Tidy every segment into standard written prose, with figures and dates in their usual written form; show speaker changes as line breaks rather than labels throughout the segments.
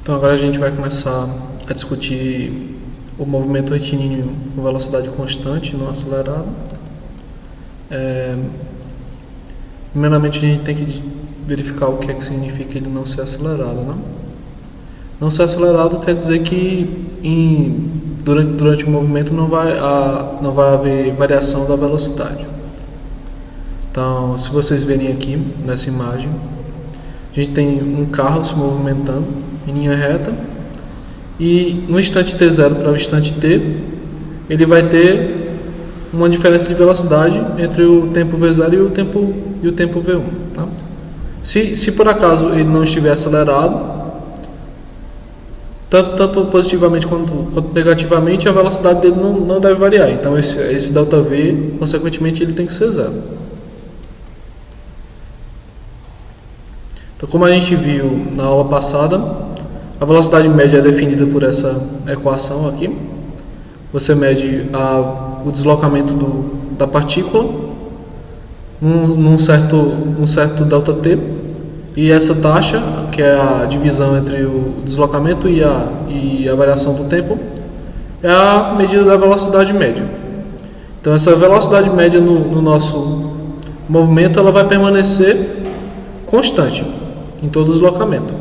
Então agora a gente vai começar a discutir o movimento retilíneo com velocidade constante, não acelerado. Primeiramente a gente tem que verificar o que é que significa ele não ser acelerado, né? Não ser acelerado quer dizer que durante o movimento não vai haver variação da velocidade. Então, se vocês verem aqui nessa imagem, a gente tem um carro se movimentando em linha reta e no instante t0 para o instante t, ele vai ter uma diferença de velocidade entre o tempo v0 e o tempo v1. Tá? Se por acaso ele não estiver acelerado, tanto positivamente quanto negativamente, a velocidade dele não deve variar. Então esse ΔV, consequentemente, ele tem que ser zero. Então, como a gente viu na aula passada, a velocidade média é definida por essa equação aqui. Você mede o deslocamento da partícula num certo ΔT, e essa taxa, que é a divisão entre o deslocamento e a variação do tempo, é a medida da velocidade média. Então essa velocidade média no nosso movimento, ela vai permanecer constante em todo o deslocamento.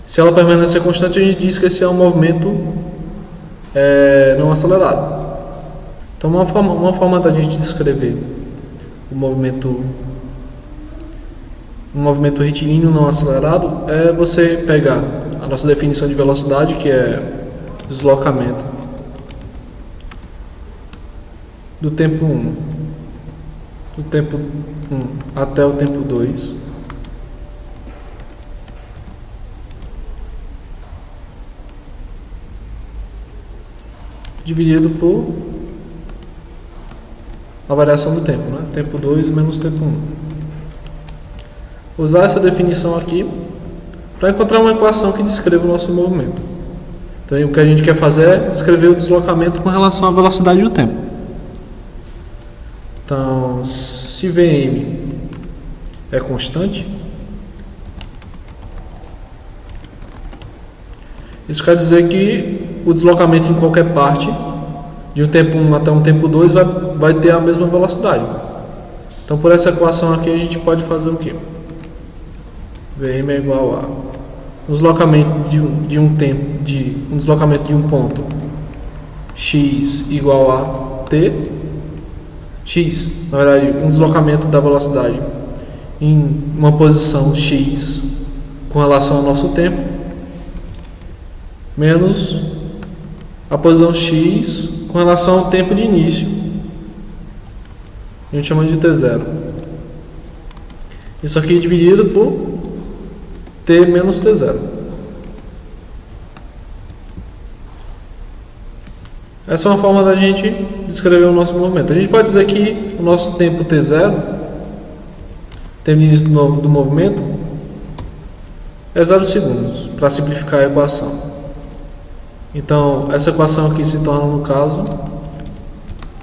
Se ela permanecer constante, a gente diz que esse é um movimento não acelerado. Então uma forma da gente descrever um movimento retilíneo não acelerado é você pegar a nossa definição de velocidade, que é deslocamento do tempo 1 até o tempo 2 dividido por a variação do tempo, né? Tempo 2 menos tempo 1. Usar essa definição aqui para encontrar uma equação que descreva o nosso movimento. Então, o que a gente quer fazer é descrever o deslocamento com relação à velocidade do tempo. Então, se Vm é constante, isso quer dizer que o deslocamento em qualquer parte, de um tempo 1 até um tempo 2, vai ter a mesma velocidade. Então, por essa equação aqui, a gente pode fazer o quê? Vm é igual a um deslocamento um deslocamento de um ponto x igual a t, x, na verdade, um deslocamento da velocidade em uma posição x com relação ao nosso tempo, menos a posição x com relação ao tempo de início, a gente chama de t0. Isso aqui é dividido por t menos t0. Essa é uma forma da gente descrever o nosso movimento. A gente pode dizer que o nosso tempo t0, tempo de início do movimento, é 0 segundos, para simplificar a equação. Então, essa equação aqui se torna, no caso,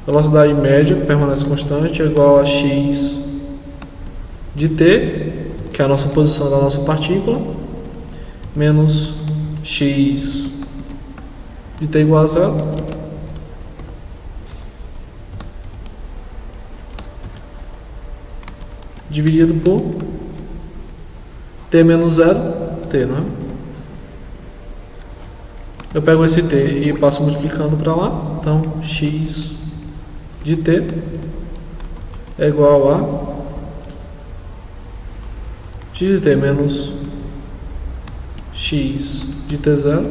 velocidade média, que permanece constante, é igual a x de t, que é a nossa posição da nossa partícula, menos x de t igual a 0, dividido por t menos 0, t, não é? Eu pego esse t e passo multiplicando para lá, então x de t é igual a x de t menos x de t0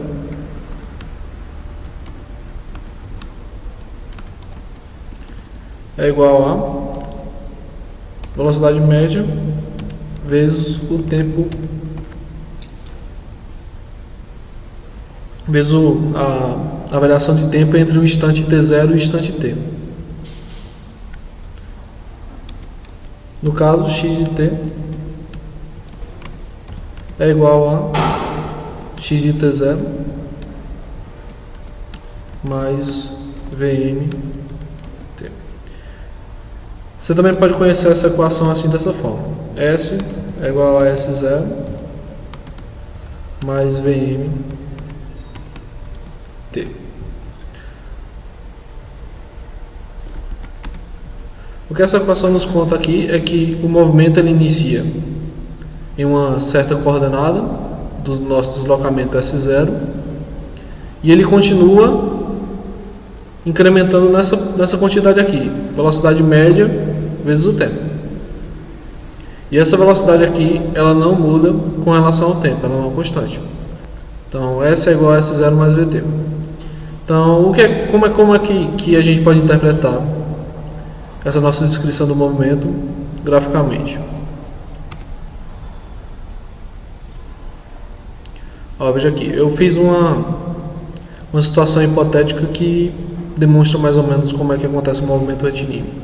é igual a velocidade média vezes o tempo, vezes a variação de tempo entre o instante t0 e o instante t. No caso, x de t é igual a x de t0 mais Vm t. Você também pode conhecer essa equação assim, dessa forma. S é igual a S0 mais Vm t. O que essa equação nos conta aqui é que o movimento ele inicia em uma certa coordenada do nosso deslocamento S0 e ele continua incrementando nessa quantidade aqui, velocidade média vezes o tempo. E essa velocidade aqui, ela não muda com relação ao tempo, ela é uma constante. Então, S é igual a S0 mais VT. Então, como é que a gente pode interpretar essa nossa descrição do movimento graficamente? Ó, veja aqui, eu fiz uma situação hipotética que demonstra mais ou menos como é que acontece o movimento retilíneo.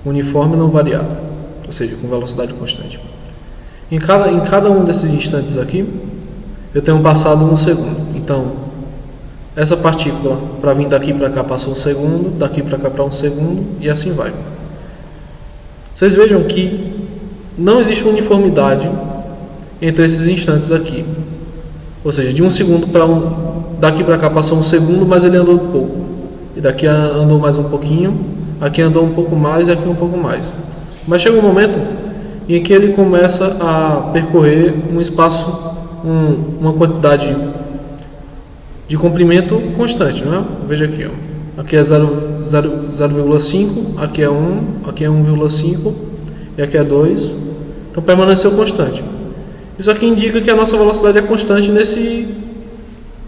Uniforme não variado, ou seja, com velocidade constante. Em cada um desses instantes aqui, eu tenho passado 1 segundo. Então, essa partícula, para vir daqui para cá, passou 1 segundo, daqui para cá para 1 segundo, e assim vai. Vocês vejam que não existe uniformidade entre esses instantes aqui. Ou seja, de 1 segundo para daqui para cá passou 1 segundo, mas ele andou pouco. E daqui andou mais um pouquinho, aqui andou um pouco mais e aqui um pouco mais. Mas chega um momento em que ele começa a percorrer um espaço, uma quantidade de comprimento constante, né? Veja aqui, ó. Aqui é 0,5, aqui é 1, aqui é 1,5 e aqui é 2. Então permaneceu constante. Isso aqui indica que a nossa velocidade é constante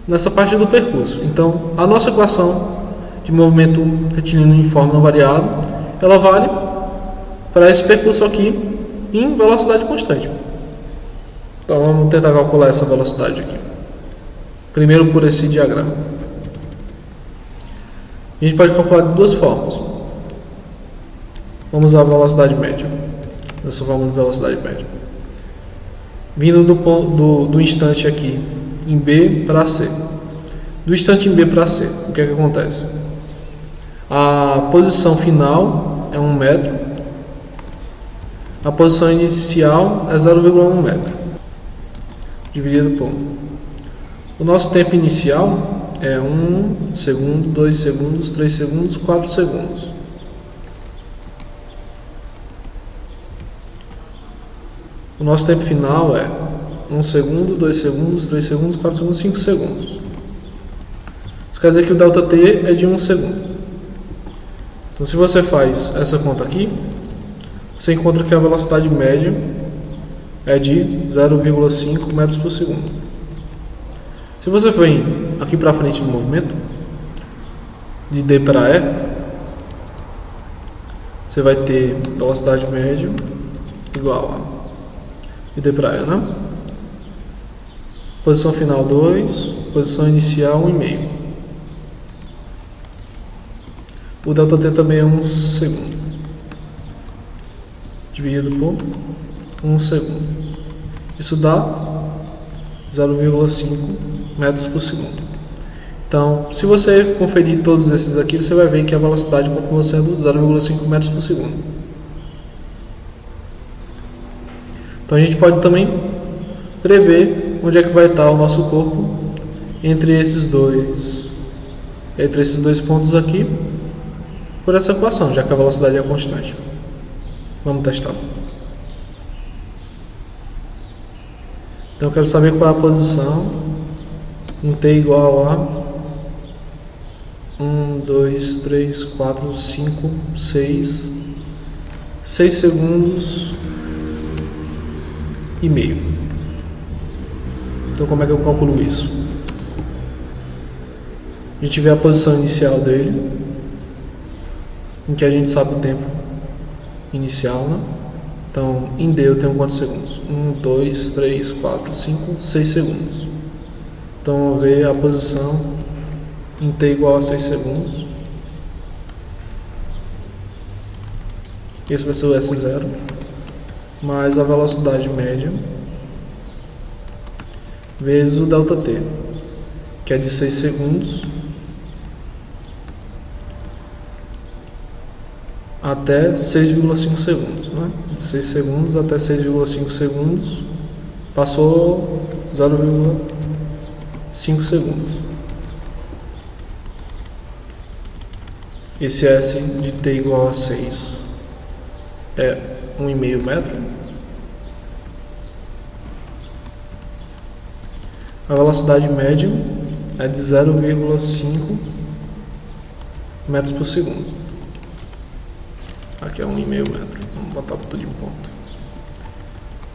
nessa parte do percurso. Então, a nossa equação de movimento retilíneo uniforme não variado, ela vale para esse percurso aqui em velocidade constante. Então, vamos tentar calcular essa velocidade aqui. Primeiro por esse diagrama. A gente pode calcular de duas formas. Vamos usar a velocidade média. Nós vamos velocidade média. Vindo do instante aqui em B para C. Do instante em B para C, o que é que acontece? A posição final é 1 metro. A posição inicial é 0,1 metro. Dividido por 1. O nosso tempo inicial é 1 segundo, 2 segundos, 3 segundos, 4 segundos. O nosso tempo final é 1 segundo, 2 segundos, 3 segundos, 4 segundos, 5 segundos. Isso quer dizer que o ΔT é de 1 segundo. Então, se você faz essa conta aqui, você encontra que a velocidade média é de 0,5 metros por segundo. Se você vem aqui para frente no movimento, de D para E, você vai ter velocidade média igual a de D para E, né? Posição final 2, posição inicial 1,5. O ΔT também é 1 segundo, dividido por 1 segundo. Isso dá 0,5 metros por segundo. Então, se você conferir todos esses aqui, você vai ver que a velocidade continua sendo 0,5 metros por segundo. Então, a gente pode também prever onde é que vai estar o nosso corpo entre esses dois pontos aqui, por essa equação, já que a velocidade é constante. Vamos testar. Então eu quero saber qual é a posição em t igual a 1, 2, 3, 4, 5, 6 segundos e meio. Então como é que eu calculo isso? A gente vê a posição inicial dele, em que a gente sabe o tempo inicial, né? Então, em D eu tenho quantos segundos? 1, 2, 3, 4, 5, 6 segundos. Então, eu vou ver a posição em T igual a 6 segundos. Esse vai ser o S0, mais a velocidade média, vezes o ΔT, que é de 6 segundos, até 6,5 segundos, né? De 6 segundos até 6,5 segundos passou 0,5 segundos. Esse S de t igual a 6 é 1,5 metro. A velocidade média é de 0,5 metros por segundo. Aqui é 1,5 metro. Vamos botar tudo em ponto.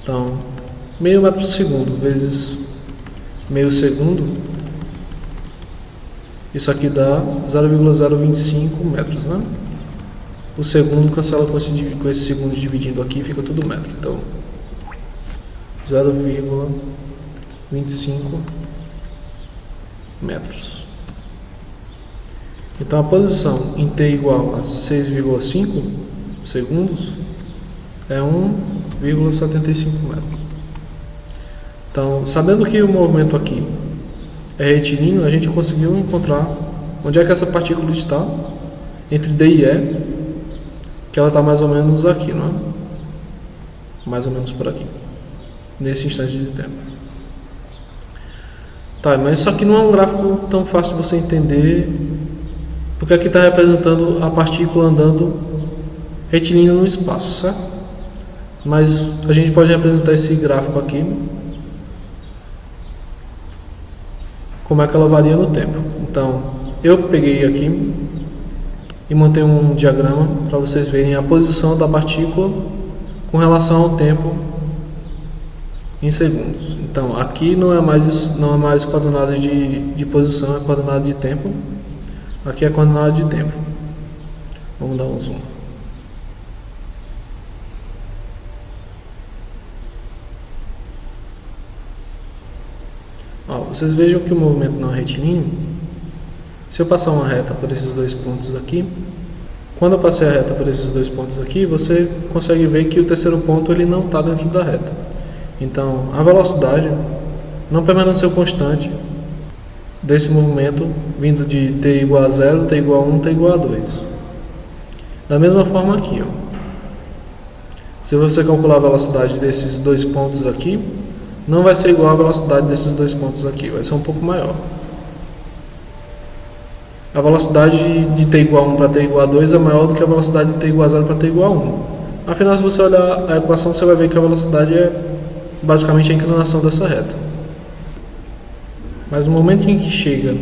Então, meio metro por segundo vezes meio segundo, isso aqui dá 0,025 metros, né? O segundo cancela com esse segundo dividindo aqui, fica tudo metro. Então, 0,25 metros. Então, a posição em t igual a 6,5 segundos é 1,75 metros. Então, sabendo que o movimento aqui é retilíneo, a gente conseguiu encontrar onde é que essa partícula está entre D e E, que ela está mais ou menos aqui, não é? Mais ou menos por aqui, nesse instante de tempo. Tá, mas isso aqui não é um gráfico tão fácil de você entender, porque aqui está representando a partícula andando retilínea no espaço, certo? Mas a gente pode representar esse gráfico aqui, como é que ela varia no tempo. Então, eu peguei aqui e montei um diagrama para vocês verem a posição da partícula com relação ao tempo em segundos. Então, aqui não é mais coordenada de posição, é coordenada de tempo. Aqui é coordenada de tempo. Vamos dar um zoom. Vocês vejam que o movimento não é retilíneo. Se eu passar uma reta por esses dois pontos aqui, quando eu passei a reta por esses dois pontos aqui, você consegue ver que o terceiro ponto ele não está dentro da reta. Então, a velocidade não permaneceu constante desse movimento vindo de t igual a 0, t igual a 1, t igual a 2. Da mesma forma aqui, se você calcular a velocidade desses dois pontos aqui, não vai ser igual à velocidade desses dois pontos aqui, vai ser um pouco maior. A velocidade de t igual a 1 para t igual a 2 é maior do que a velocidade de t igual a 0 para t igual a 1. Afinal, se você olhar a equação, você vai ver que a velocidade é basicamente a inclinação dessa reta. Mas no momento em que chega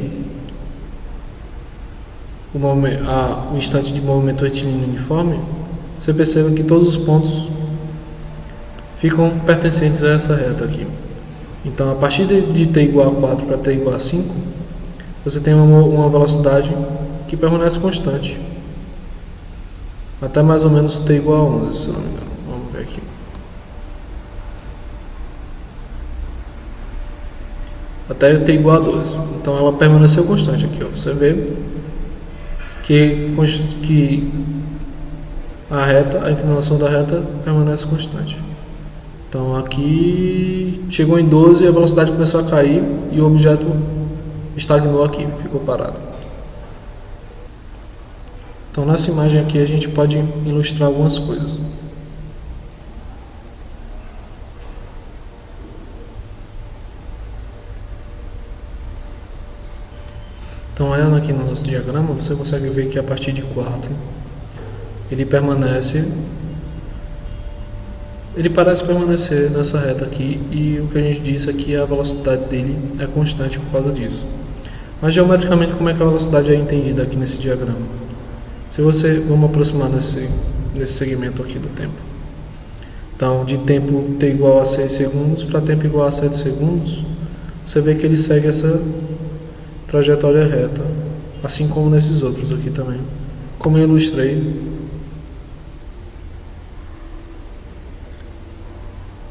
o instante de movimento retilíneo uniforme, você percebe que todos os pontos ficam pertencentes a essa reta aqui. Então, a partir de t igual a 4 para t igual a 5, você tem uma velocidade que permanece constante. Até mais ou menos t igual a 11, se não me engano. Vamos ver aqui. Até t igual a 12. Então, ela permaneceu constante aqui. Você vê que a inclinação da reta permanece constante. Então aqui chegou em 12 e a velocidade começou a cair e o objeto estagnou aqui, ficou parado. Então nessa imagem aqui a gente pode ilustrar algumas coisas. Então olhando aqui no nosso diagrama, você consegue ver que a partir de 4 ele parece permanecer nessa reta aqui, e o que a gente disse aqui, a velocidade dele é constante por causa disso. Mas geometricamente, como é que a velocidade é entendida aqui nesse diagrama? Vamos aproximar nesse segmento aqui do tempo. Então, de tempo t igual a 6 segundos para tempo igual a 7 segundos, você vê que ele segue essa trajetória reta, assim como nesses outros aqui também. Como eu ilustrei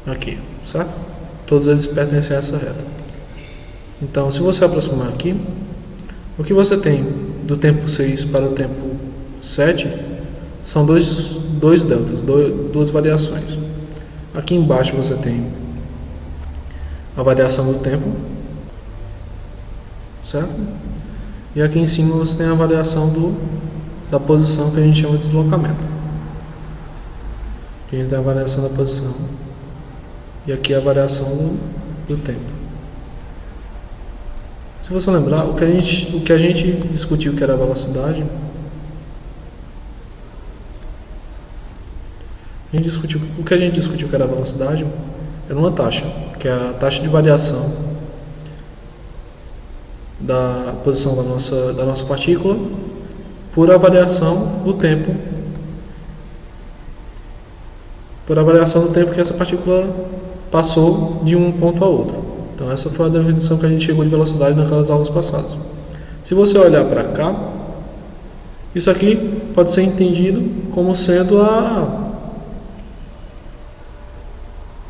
aqui, certo? Todos eles pertencem a essa reta. Então, se você aproximar aqui, o que você tem do tempo 6 para o tempo 7 são dois deltas, duas variações. Aqui embaixo você tem a variação do tempo, certo? E aqui em cima você tem a variação da posição, que a gente chama de deslocamento. Aqui a gente tem a variação da posição. E aqui a variação do tempo. Se você lembrar, o que a gente discutiu que era a velocidade, o que a gente discutiu que era a velocidade era uma taxa, que é a taxa de variação da posição da nossa partícula por a variação do tempo, que essa partícula passou de um ponto a outro. Então essa foi a definição que a gente chegou de velocidade naquelas aulas passadas. Se você olhar para cá, isso aqui pode ser entendido como sendo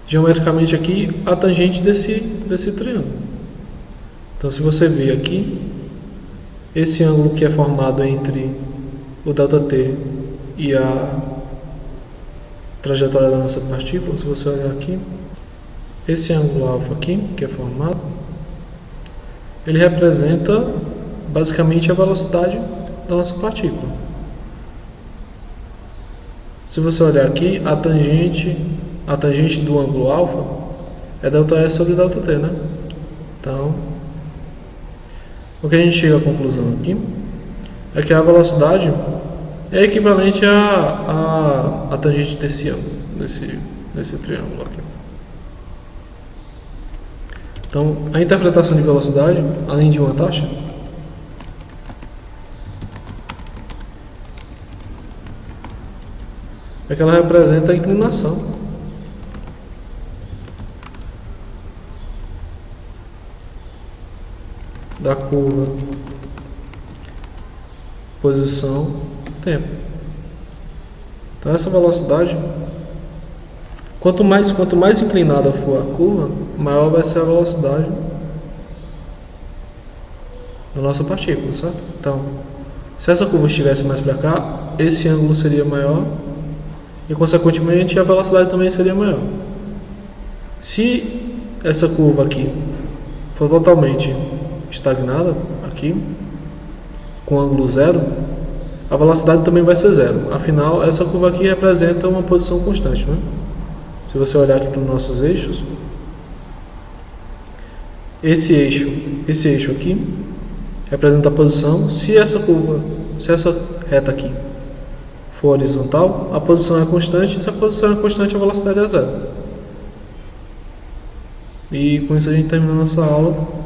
geometricamente aqui a tangente desse triângulo. Então se você ver aqui, esse ângulo que é formado entre o ΔT e a trajetória da nossa partícula, se você olhar aqui, esse ângulo alfa aqui, que é formado, ele representa basicamente a velocidade da nossa partícula. Se você olhar aqui, a tangente do ângulo alfa é ΔS sobre ΔT, né? Então, o que a gente chega à conclusão aqui é que a velocidade é equivalente à tangente desse ângulo, desse triângulo aqui. Então, a interpretação de velocidade, além de uma taxa, é que ela representa a inclinação da curva posição tempo. Então essa velocidade, quanto mais inclinada for a curva, maior vai ser a velocidade da nossa partícula, certo? Então, se essa curva estivesse mais para cá, esse ângulo seria maior e consequentemente a velocidade também seria maior. Se essa curva aqui for totalmente estagnada aqui, com ângulo zero, a velocidade também vai ser zero. Afinal, essa curva aqui representa uma posição constante, né? Se você olhar aqui para os nossos eixos, esse eixo aqui representa a posição. Se essa reta aqui for horizontal, a posição é constante. Se a posição é constante, a velocidade é zero. E com isso a gente termina a nossa aula.